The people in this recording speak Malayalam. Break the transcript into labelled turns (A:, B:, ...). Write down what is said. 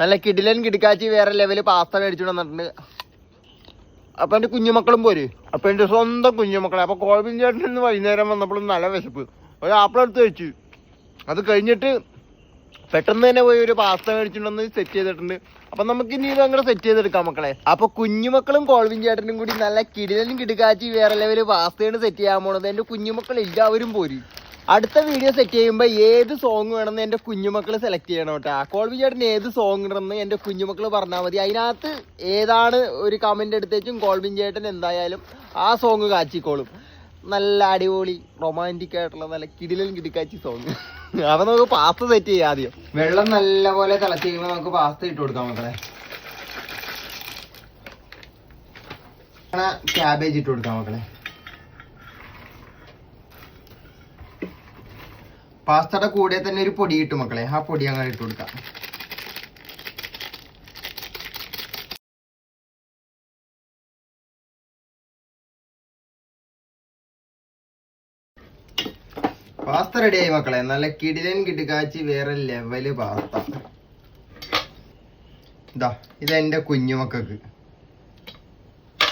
A: നല്ല കിടിലൻ കിടക്കാച്ചി വേറെ ലെവല് പാസ്ത മേടിച്ചു വന്നിട്ടുണ്ട്. അപ്പൊ എന്റെ കുഞ്ഞുമക്കളും പോര്. അപ്പൊ എന്റെ സ്വന്തം കുഞ്ഞുമക്കളെ. അപ്പൊ കോൾബിൻ ചേട്ടൻ ഇന്ന് വൈകുന്നേരം വന്നപ്പോഴും നല്ല വിശപ്പ്. ഒരു ആപ്പിളെടുത്ത് കഴിച്ചു. അത് കഴിഞ്ഞിട്ട് പെട്ടെന്ന് തന്നെ പോയി ഒരു പാസ്ത മേടിച്ചിട്ടുണ്ടെന്ന് സെറ്റ് ചെയ്തിട്ടുണ്ട്. അപ്പൊ നമുക്ക് ഇനി ഇത് അങ്ങനെ സെറ്റ് ചെയ്തെടുക്കാം മക്കളെ. അപ്പൊ കുഞ്ഞുമക്കളും കോൾവിൻ ചേട്ടനും കൂടി നല്ല കിടിലനും കിടുക്കാച്ചി വേറെ ലെവല് പാസ്തയാണ് സെറ്റ് ചെയ്യാൻ പോണത്. എന്റെ കുഞ്ഞുമക്കൾ എല്ലാവരും പോരി. അടുത്ത വീഡിയോ സെറ്റ് ചെയ്യുമ്പോൾ ഏത് സോങ് വേണമെന്ന് എൻ്റെ കുഞ്ഞുമക്കൾ സെലക്ട് ചെയ്യണം കേട്ടോ. കോൾവിൻ ചേട്ടൻ ഏത് സോങ് ഇടണമെന്ന് എൻ്റെ കുഞ്ഞുമക്കൾ പറഞ്ഞാൽ മതി. അതിനകത്ത് ഏതാണ് ഒരു കമന്റ് എടുത്തേച്ചും കോൾവിൻ ചേട്ടൻ എന്തായാലും ആ സോങ് കാച്ചിക്കോളും. നല്ല അടിപൊളി റൊമാൻറ്റിക് ആയിട്ടുള്ള നല്ല കിടിലൻ കിടുക്കാച്ചി സോങ്. അപ്പൊ നമുക്ക് പാസ്ത സെറ്റ് ചെയ്യാം. ആദ്യം വെള്ളം നല്ലപോലെ തിളച്ച് കഴിയുമ്പോൾ നമുക്ക് പാസ്ത ഇട്ട് കൊടുക്കാം മക്കളെ. ക്യാബേജ് ഇട്ട് കൊടുക്കാം മക്കളെ. പാസ്തയുടെ കൂടെ തന്നെ ഒരു പൊടി ഇട്ടു മക്കളെ. ആ പൊടി അങ്ങനെ ഇട്ട് കൊടുക്കാം. പാസ്ത റെഡിയായി മക്കളെ. നല്ല കിടിലൻ കിടുക്കാച്ചി വേറെ ലെവല് പാസ്ത. ഇതാ ഇതെന്റെ കുഞ്ഞുമക്കൾക്ക്.